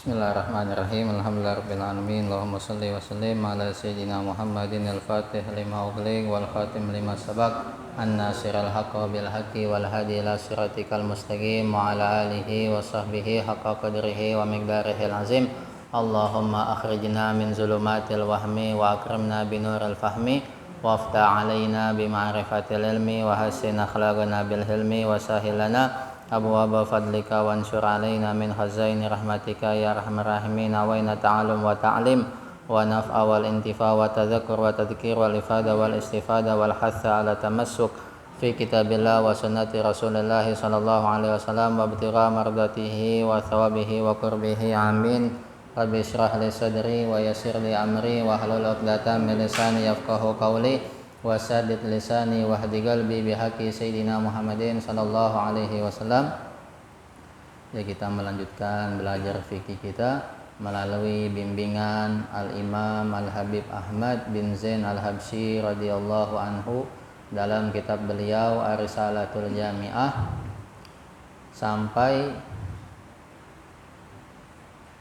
Bismillahirrahmanirrahim. Alhamdulillahirabbil alamin. Allahumma shalli wa sallim ala sayyidina Muhammadin al-Fatih lima ughliq wal khatim lima sabaq an-nasiril haqqi bil haqqi wal hadi ila siratikal mustaqim wa ala alihi wa sahbihi haqqa qadrihi wa miqdarihil azim. Allahumma akhrijna min zulumatil wahmi wa akrimna binuril fahmi waftah alaina bima'rifatil ilmi wa hassin akhlaqana bil hilmi wa sahhil lana abwaaba fadlika wansur alaina min khazaini rahmatika ya arhamar rahimin. Awaina ta'alum wa ta'lim wa naf'a wal intifa wa tadhakkur wa tadhkir wal ifada wal istifada wal hatha ala tamassuk fi kitabillah wa sunnati rasulillah sallallahu alaihi wasallam wa ibtigha mardatihi wa thawabihi wa qurbihi. Amin. Rabbi shrah li sadri wa yassir li amri wa hlul 'uqdatam min lisani yafqahu qawli wasadid lisani wahdi qalbi bihaqi sayyidina Muhammadin sallallahu alaihi wasallam. Ya, kita melanjutkan belajar fikih kita melalui bimbingan Al-Imam Al-Habib Ahmad bin Zain Al-Habsyi radhiyallahu anhu dalam kitab beliau Ar-Risalatul Jami'ah sampai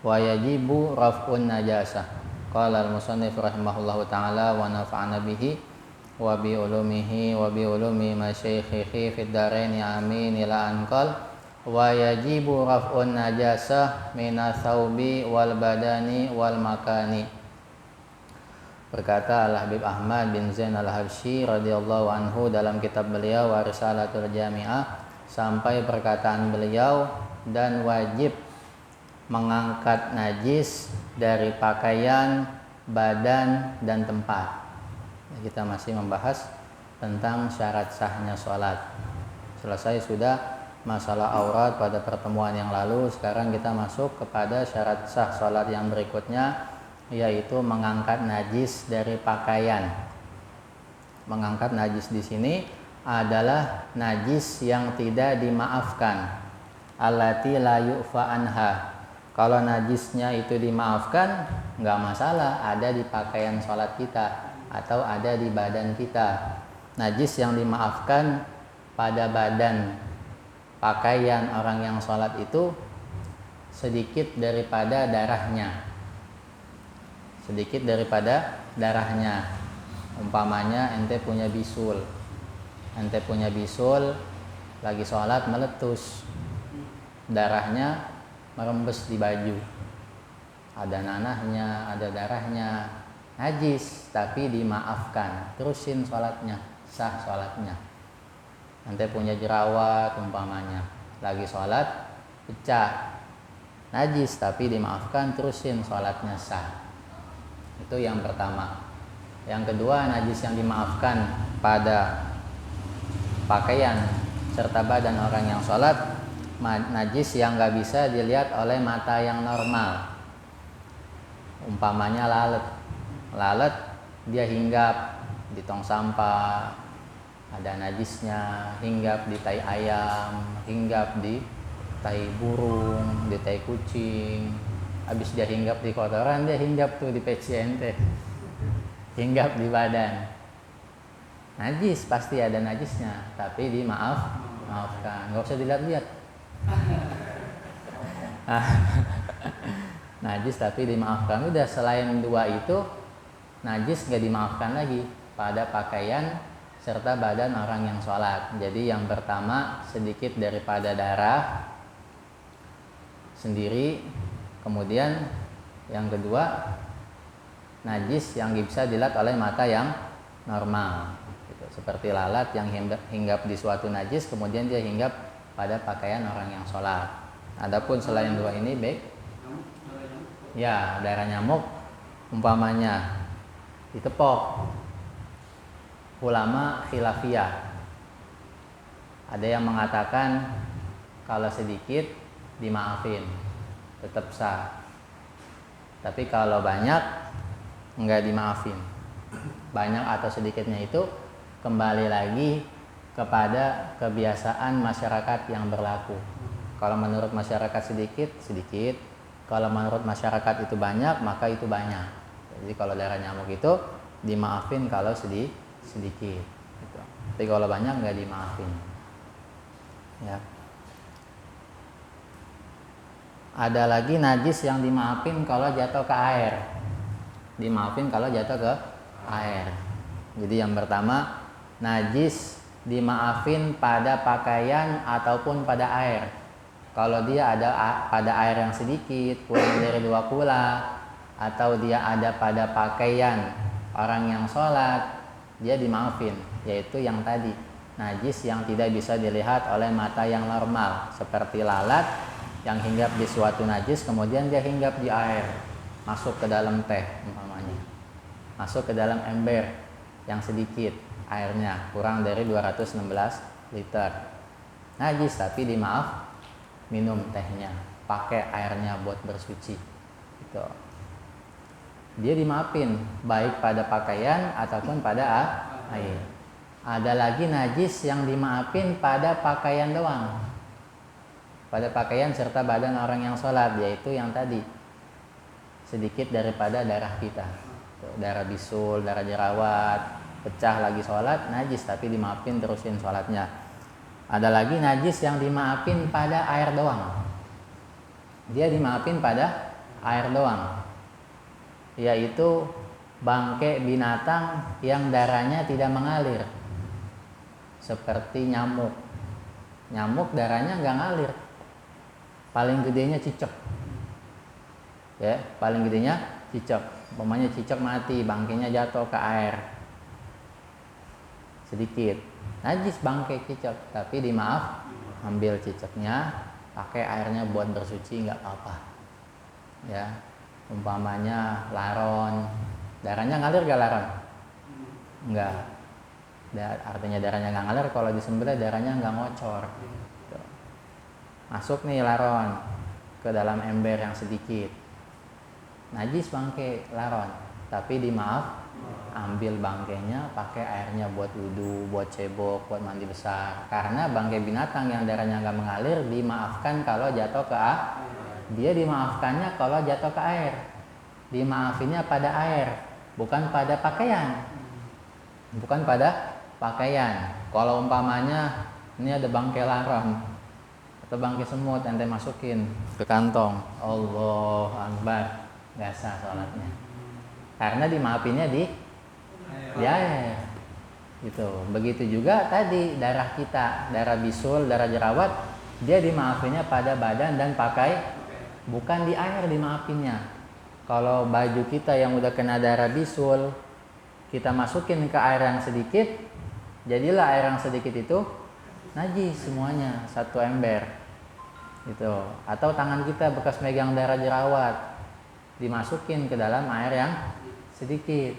wa yajibu raf'un najasah. Qala al-musannif rahimahullahu taala wa nafa'ana bihi wa bi ulumihi wa bi ulumi masyaikhihi fid dharain amin ila anqal wa yajibu raf'un najasah minas thawbi wal badani wal makani. Berkata Al-Habib Ahmad bin Zain Al-Habsyi radhiyallahu anhu dalam kitab beliau Risalatul Jami'ah sampai perkataan beliau, dan wajib mengangkat najis dari pakaian, badan dan tempat. Kita masih membahas tentang syarat sahnya sholat. Selesai sudah masalah aurat pada pertemuan yang lalu. Sekarang kita masuk kepada syarat sah sholat yang berikutnya, yaitu mengangkat najis dari pakaian. Mengangkat najis di sini adalah najis yang tidak dimaafkan, allati la yu'fa anha. Kalau najisnya itu dimaafkan, nggak masalah, ada di pakaian sholat kita atau ada di badan kita. Najis yang dimaafkan pada badan pakaian orang yang sholat itu sedikit daripada darahnya. Sedikit daripada darahnya. Umpamanya ente punya bisul. Ente punya bisul, lagi sholat meletus. Darahnya merembes di baju. Ada nanahnya, ada darahnya. Najis tapi dimaafkan, terusin sholatnya, sah sholatnya. Nanti punya jerawat umpamanya, lagi sholat pecah, najis tapi dimaafkan, terusin sholatnya, sah. Itu yang pertama. Yang kedua, najis yang dimaafkan pada pakaian serta badan orang yang sholat, najis yang gak bisa dilihat oleh mata yang normal. Umpamanya lalat dia hinggap di tong sampah, ada najisnya, hinggap di tai ayam, hinggap di tai burung, di tai kucing. Habis dia hinggap di kotoran, dia hinggap tuh di peci ente, hinggap di badan. Najis, pasti ada najisnya, tapi maafkan, nggak usah dilihat-lihat. Najis tapi dimaafkan. Udah, selain dua itu najis gak dimaafkan lagi pada pakaian serta badan orang yang sholat. Jadi yang pertama sedikit daripada darah sendiri. Kemudian yang kedua najis yang bisa dilihat oleh mata yang normal gitu. Seperti lalat yang hinggap di suatu najis, kemudian dia hinggap pada pakaian orang yang sholat. Adapun selain dua ini baik, ya, darah nyamuk umpamanya ditepok, ulama khilafiyah. Ada yang mengatakan kalau sedikit dimaafin, tetap sah. Tapi kalau banyak enggak dimaafin. Banyak atau sedikitnya itu kembali lagi kepada kebiasaan masyarakat yang berlaku. Kalau menurut masyarakat sedikit, kalau menurut masyarakat itu banyak, maka itu banyak. Jadi kalau darah nyamuk itu dimaafin kalau sedikit gitu. Tapi kalau banyak nggak dimaafin, ya. Ada lagi najis yang dimaafin kalau jatuh ke air. Dimaafin kalau jatuh ke air. Jadi yang pertama, najis dimaafin pada pakaian ataupun pada air. Kalau dia ada pada air yang sedikit, kurang dari 2 kula, atau dia ada pada pakaian orang yang sholat, dia dimaafin. Yaitu yang tadi, najis yang tidak bisa dilihat oleh mata yang normal, seperti lalat yang hinggap di suatu najis, kemudian dia hinggap di air, masuk ke dalam teh umpamanya, masuk ke dalam ember yang sedikit, airnya kurang dari 216 liter, najis, tapi dimaaf minum tehnya, pakai airnya buat bersuci gitu. Dia dimaafin baik pada pakaian ataupun pada air. Ada lagi najis yang dimaafin pada pakaian doang, pada pakaian serta badan orang yang sholat, yaitu yang tadi, sedikit daripada darah kita, darah bisul, darah jerawat, pecah lagi sholat, najis, tapi dimaafin terusin sholatnya. Ada lagi najis yang dimaafin pada air doang, dia dimaafin pada air doang, yaitu bangkai binatang yang darahnya tidak mengalir, seperti nyamuk. Nyamuk darahnya nggak ngalir, paling gedenya cicak, ya, paling gedenya cicak. Umpamanya cicak mati, bangkainya jatuh ke air sedikit, najis bangkai cicak, tapi dimaaf, ambil cicaknya, pakai airnya buat bersuci, nggak apa-apa, ya. Umpamanya laron, darahnya ngalir gak laron? Enggak. Artinya darahnya nggak ngalir kalau disembelih, darahnya nggak ngocor. Masuk nih laron ke dalam ember yang sedikit, najis bangkai laron, tapi dimaaf, ambil bangkainya, pakai airnya buat wudu, buat cebok, buat mandi besar. Karena bangkai binatang yang darahnya nggak mengalir dimaafkan kalau jatuh ke air. Dia dimaafkannya kalau jatuh ke air, dimaafinnya pada air, bukan pada pakaian, bukan pada pakaian. Kalau umpamanya ini ada bangkai laron atau bangkai semut, ente masukin ke kantong, Allah Akbar, nggak sah sholatnya, karena dimaafinnya di air gitu. Begitu juga tadi darah kita, darah bisul, darah jerawat, dia dimaafinnya pada badan dan pakai, bukan di air dimaafinnya. Kalau baju kita yang udah kena darah bisul, kita masukin ke air yang sedikit, jadilah air yang sedikit itu najis semuanya, satu ember gitu. Atau tangan kita bekas megang darah jerawat, dimasukin ke dalam air yang sedikit,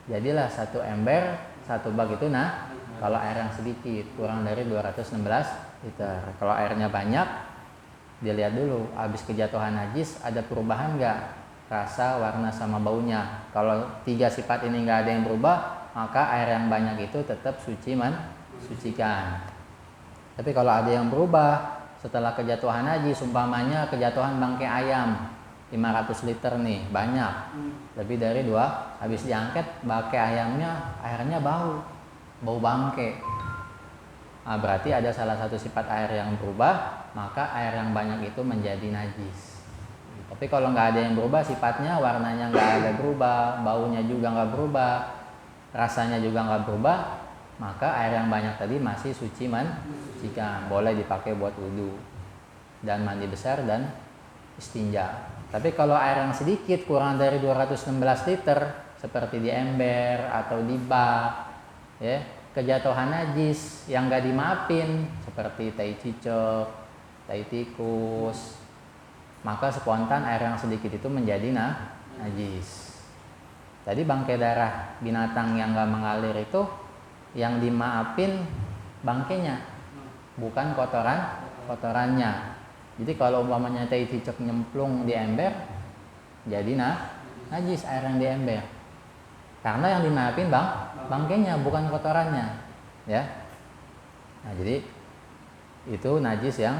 jadilah satu ember, satu bag itu. Nah, kalau air yang sedikit, kurang dari 216 liter. Kalau airnya banyak, dilihat dulu habis kejatuhan najis ada perubahan nggak, rasa, warna, sama baunya. Kalau 3 sifat ini nggak ada yang berubah, maka air yang banyak itu tetap sucikan. Tapi kalau ada yang berubah setelah kejatuhan najis, umpamanya kejatuhan bangkai ayam 500 liter nih, banyak, lebih dari 2, habis diangkat bangkai ayamnya, airnya bau bangkai. Nah, berarti ada salah satu sifat air yang berubah, maka air yang banyak itu menjadi najis. Tapi kalau nggak ada yang berubah sifatnya, warnanya nggak ada berubah, baunya juga nggak berubah, rasanya juga nggak berubah, maka air yang banyak tadi masih sucikan, boleh dipakai buat wudu dan mandi besar dan istinja. Tapi kalau air yang sedikit, kurang dari 216 liter, seperti di ember atau di bak, ya, kejatuhan najis yang gak dimaafin, seperti tai cicak, tai tikus, maka spontan air yang sedikit itu menjadi najis. Tadi bangkai darah binatang yang gak mengalir itu yang dimaafin bangkainya, bukan kotorannya. Jadi kalau umpamanya tai cicak nyemplung di ember, jadi najis air yang di ember, karena yang dimaafin bangkainya, bukan kotorannya, ya. Nah, jadi itu najis yang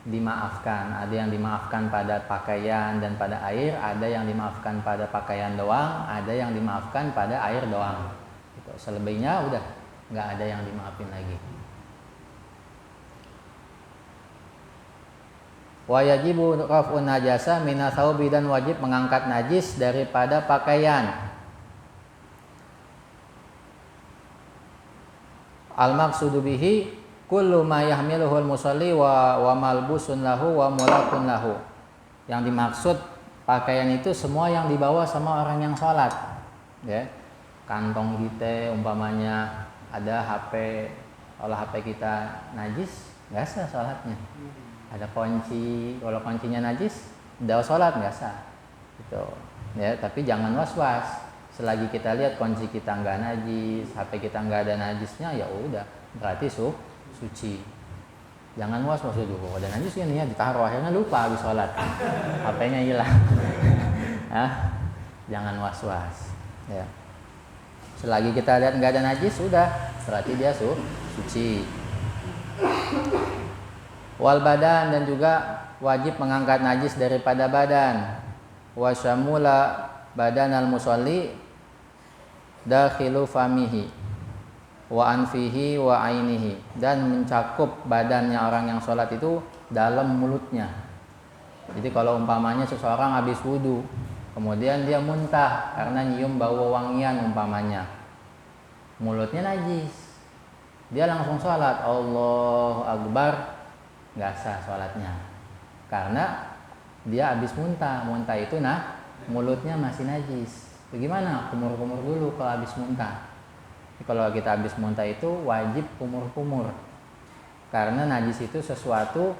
dimaafkan. Ada yang dimaafkan pada pakaian dan pada air, ada yang dimaafkan pada pakaian doang, ada yang dimaafkan pada air doang. Gitu. Selebihnya udah nggak ada yang dimaafin lagi. Wa yajibu raf'un najasa mina thawbi, dan wajib mengangkat najis daripada pakaian. Al maqsudu bihi kullu ma yahmiluhul musalli wa malbusun lahu wa mulakun lahu. Yang dimaksud pakaian itu semua yang dibawa sama orang yang sholat, ya. Kantong kita umpamanya ada HP, kalau HP kita najis nggak sah sholatnya. Ada kunci, kalau kuncinya najis udah sholat nggak sah, gitu, ya. Tapi jangan was-was, selagi kita lihat kunci kita nggak najis, HP kita nggak ada najisnya, ya udah berarti suci. Jangan was-was dulu, ada najis ya nih, ditaruh akhirnya lupa habis sholat, HP-nya hilang. Jangan was-was, ya. Selagi kita lihat nggak ada najis, sudah berarti dia suci. Wal badan, dan juga wajib mengangkat najis daripada badan. Wa syamula badan al musalli dakhilu famihi wa anfihi wa ainihi, dan mencakup badannya orang yang sholat itu dalam mulutnya. Jadi kalau umpamanya seseorang habis wudu, kemudian dia muntah karena nyium bau wangian umpamanya, mulutnya najis, dia langsung sholat, Allahu Akbar, nggak sah sholatnya, karena dia habis muntah itu mulutnya masih najis. Bagaimana? Kumur-kumur dulu kalau habis muntah. Kalau kita habis muntah itu wajib kumur-kumur, karena najis itu sesuatu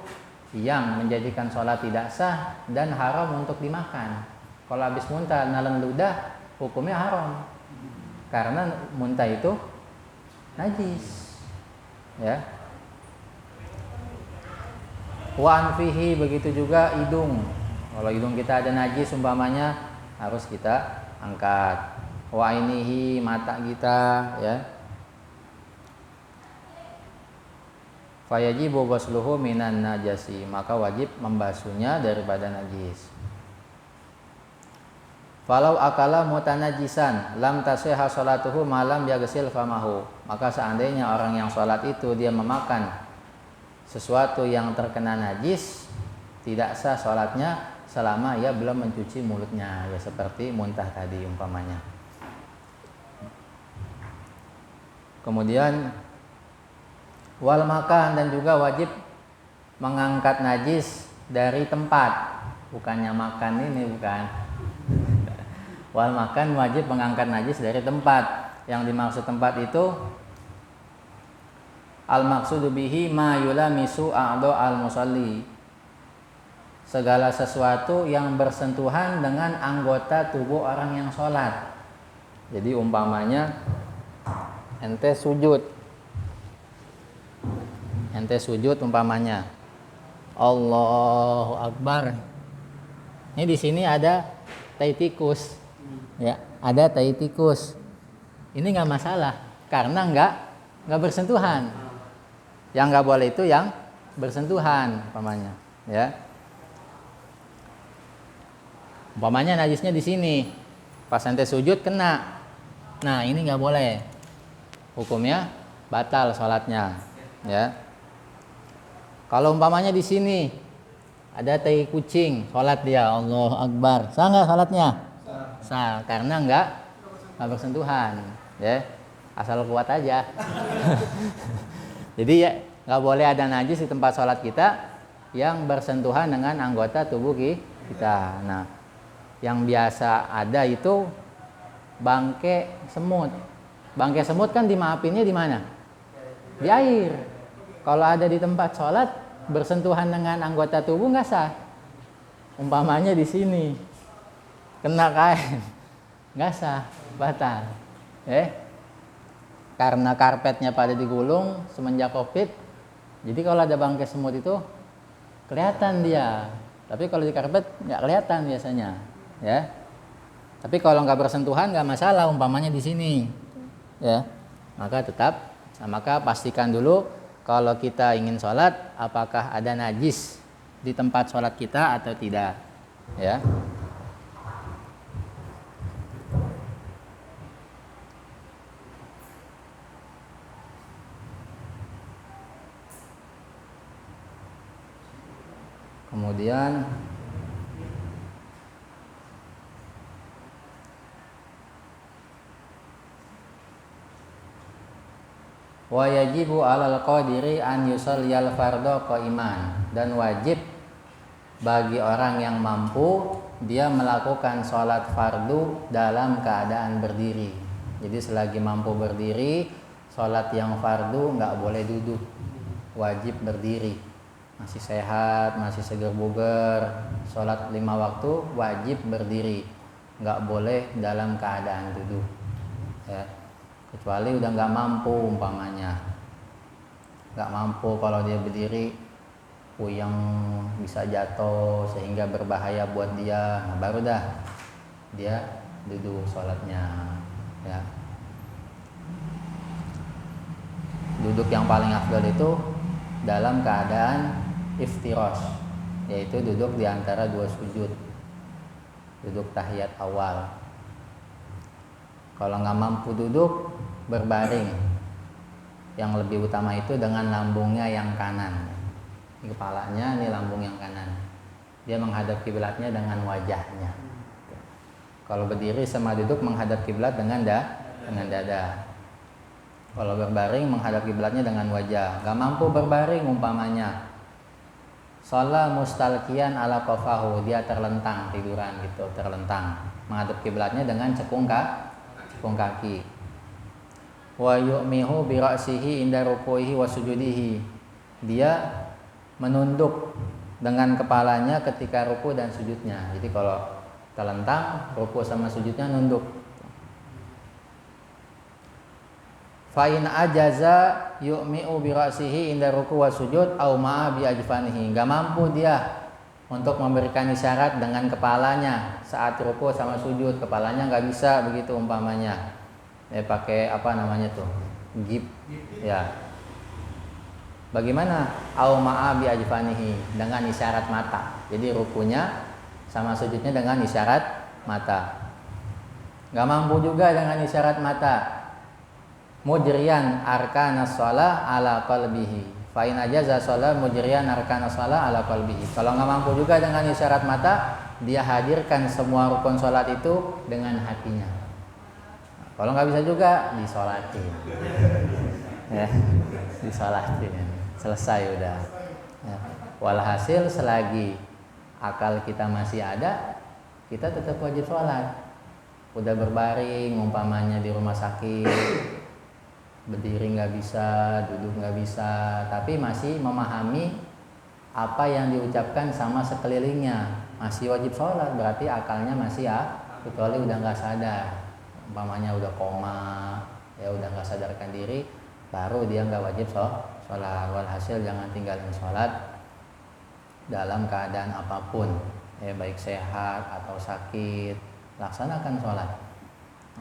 yang menjadikan sholat tidak sah dan haram untuk dimakan. Kalau habis muntah nalen ludah, hukumnya haram, karena muntah itu najis, ya. Wa anfihi, begitu juga hidung. Kalau hidung kita ada najis umpamanya, harus kita angkat. Wa ainihi, mata kita, ya. Fayajibu ghusluhu minan najasi, maka wajib membasuhnya daripada najis. Falau akala mutanajisan lam tasihha sholatuhu malam yaghsil famahu, maka seandainya orang yang sholat itu dia memakan sesuatu yang terkena najis, tidak sah sholatnya selama ia belum mencuci mulutnya, ya seperti muntah tadi umpamanya. Kemudian wal makan, dan juga wajib mengangkat najis dari tempat, bukannya makan ini, bukan. Wal makan, wajib mengangkat najis dari tempat. Yang dimaksud tempat itu al maqsudu bihi ma yulamisu a'dha al musalli, segala sesuatu yang bersentuhan dengan anggota tubuh orang yang sholat. Jadi umpamanya ente sujud umpamanya, Allahu Akbar. Ini di sini ada tai tikus, ya, ada tai tikus. Ini nggak masalah karena nggak bersentuhan. Yang nggak boleh itu yang bersentuhan, umpamanya, ya. Umpamanya najisnya di sini, pas ente sujud kena, nah ini nggak boleh, hukumnya batal sholatnya, ya. Kalau umpamanya di sini ada tai kucing, sholat dia, Allahu Akbar, sah nggak sholatnya? Sah, karena nggak bersentuhan, ya, asal kuat aja. Jadi ya nggak boleh ada najis di tempat sholat kita yang bersentuhan dengan anggota tubuh kita. Nah, yang biasa ada itu bangke semut. Bangke semut kan dimaafinnya di mana? Di air. Kalau ada di tempat sholat bersentuhan dengan anggota tubuh nggak sah. Umpamanya di sini kena kain, nggak sah, batal. Karena karpetnya pada digulung semenjak COVID, jadi kalau ada bangke semut itu kelihatan dia. Tapi kalau di karpet nggak kelihatan biasanya, ya. Tapi kalau nggak bersentuhan nggak masalah, umpamanya di sini, ya. Maka pastikan dulu kalau kita ingin sholat apakah ada najis di tempat sholat kita atau tidak, ya. Kemudian wa yajibu 'alal qadiri an yusalliyal fardhu qa'iman, dan wajib bagi orang yang mampu dia melakukan sholat fardu dalam keadaan berdiri. Jadi selagi mampu berdiri, sholat yang fardu nggak boleh duduk, wajib berdiri. Masih sehat, masih seger buger, sholat 5 waktu wajib berdiri, nggak boleh dalam keadaan duduk ya. Kecuali udah nggak mampu, umpamanya nggak mampu, kalau dia berdiri puyeng, bisa jatuh sehingga berbahaya buat dia, nah baru dah dia duduk sholatnya ya. Duduk yang paling afdal itu dalam keadaan iftirash, yaitu duduk di antara 2 sujud, duduk tahiyat awal. Kalau nggak mampu duduk, berbaring, yang lebih utama itu dengan lambungnya yang kanan. Kepalanya ini lambung yang kanan, dia menghadap kiblatnya dengan wajahnya. Kalau berdiri sama duduk menghadap kiblat dengan dada. Kalau berbaring menghadap kiblatnya dengan wajah. Gak mampu berbaring, umpamanya sholat mustalqiyan ala qafahu, dia terlentang tiduran gitu, terlentang menghadap kiblatnya dengan cekung kaki. Wa yu'mihu bi ra'sihi inda ruku'ihi wa sujudihi, dia menunduk dengan kepalanya ketika ruku dan sujudnya. Jadi kalau terlentang, ruku sama sujudnya nunduk. Fa in ajaza yu'mi'u bi ra'sihi inda ruku wa sujud au ma'a bi ajfanihi. Enggak mampu dia untuk memberikan isyarat dengan kepalanya saat ruku sama sujud, kepalanya enggak bisa begitu umpamanya. Pakai apa namanya tuh? Gip. Ya. Bagaimana? Au ma'a bi ajfanihi, dengan isyarat mata. Jadi rukunya sama sujudnya dengan isyarat mata. Gak mampu juga dengan isyarat mata. Mujriyan arkanas shalah ala qalbihi. Fa in ajaza shalah mujriyan arkanas shalah ala qalbihi. Kalau gak mampu juga dengan isyarat mata, dia hadirkan semua rukun sholat itu dengan hatinya. Kalau gak bisa juga, disolatin ya, disolatin. Selesai udah ya. Walhasil selagi akal kita masih ada, kita tetap wajib sholat. Udah berbaring umpamanya di rumah sakit, berdiri nggak bisa, duduk nggak bisa, tapi masih memahami apa yang diucapkan sama sekelilingnya, masih wajib sholat. Berarti akalnya masih kecuali udah nggak sadar, umpamanya udah koma ya, udah nggak sadarkan diri, baru dia nggak wajib sholat. Walhasil jangan tinggalin sholat dalam keadaan apapun ya, baik sehat atau sakit, laksanakan sholat.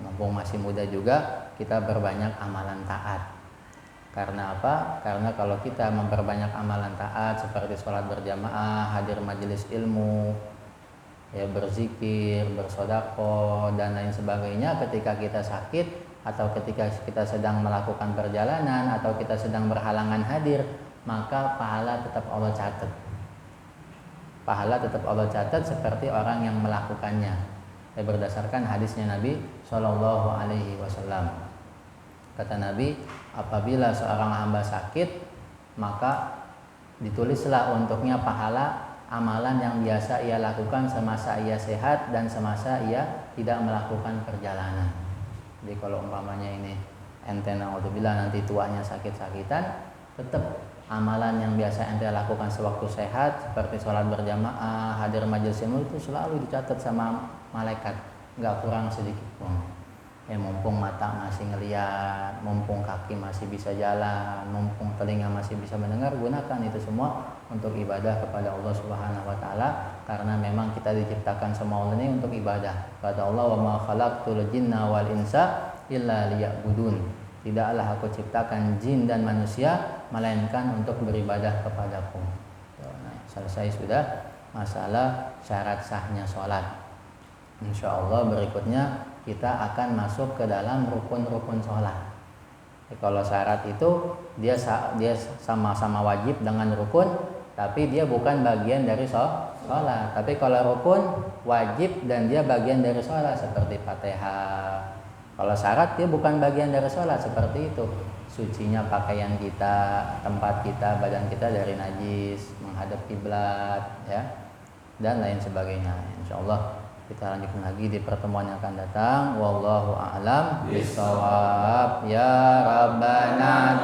Mumpung masih muda juga, kita berbanyak amalan taat. Karena apa? Karena kalau kita memperbanyak amalan taat seperti sholat berjamaah, hadir majelis ilmu ya, berzikir, bersedekah dan lain sebagainya, ketika kita sakit atau ketika kita sedang melakukan perjalanan atau kita sedang berhalangan hadir, maka pahala tetap Allah catat. Pahala tetap Allah catat seperti orang yang melakukannya. Berdasarkan hadisnya Nabi Shallallahu Alaihi Wasallam. Kata Nabi, apabila seorang hamba sakit, maka ditulislah untuknya pahala amalan yang biasa ia lakukan semasa ia sehat dan semasa ia tidak melakukan perjalanan. Jadi kalau umpamanya ini ente naudzubillah nanti tuanya sakit-sakitan, tetap amalan yang biasa ente lakukan sewaktu sehat seperti sholat berjamaah, hadir majelis ilmu itu selalu dicatat sama malaikat, nggak kurang sedikit pun. Mumpung mata masih ngeliat, mumpung kaki masih bisa jalan, mumpung telinga masih bisa mendengar, gunakan itu semua untuk ibadah kepada Allah Subhanahu wa taala, karena memang kita diciptakan semua ini untuk ibadah. Kata Allah, "Wa ma khalaqtul jinna wal insa illa liya'budun." Tidaklah aku ciptakan jin dan manusia melainkan untuk beribadah kepadaku. Nah, selesai sudah masalah syarat sahnya sholat. Insya Allah berikutnya kita akan masuk ke dalam rukun-rukun sholat. Kalau syarat itu dia sama-sama wajib dengan rukun, tapi dia bukan bagian dari sholat. Tapi kalau rukun wajib dan dia bagian dari sholat seperti Fatihah. Kalau syarat dia bukan bagian dari sholat seperti itu. Sucinya pakaian kita, tempat kita, badan kita dari najis, menghadap kiblat, ya, dan lain sebagainya. Insyaallah kita lanjutkan lagi di pertemuan yang akan datang. Wallahu a'lam bishawab. Ya Rabbana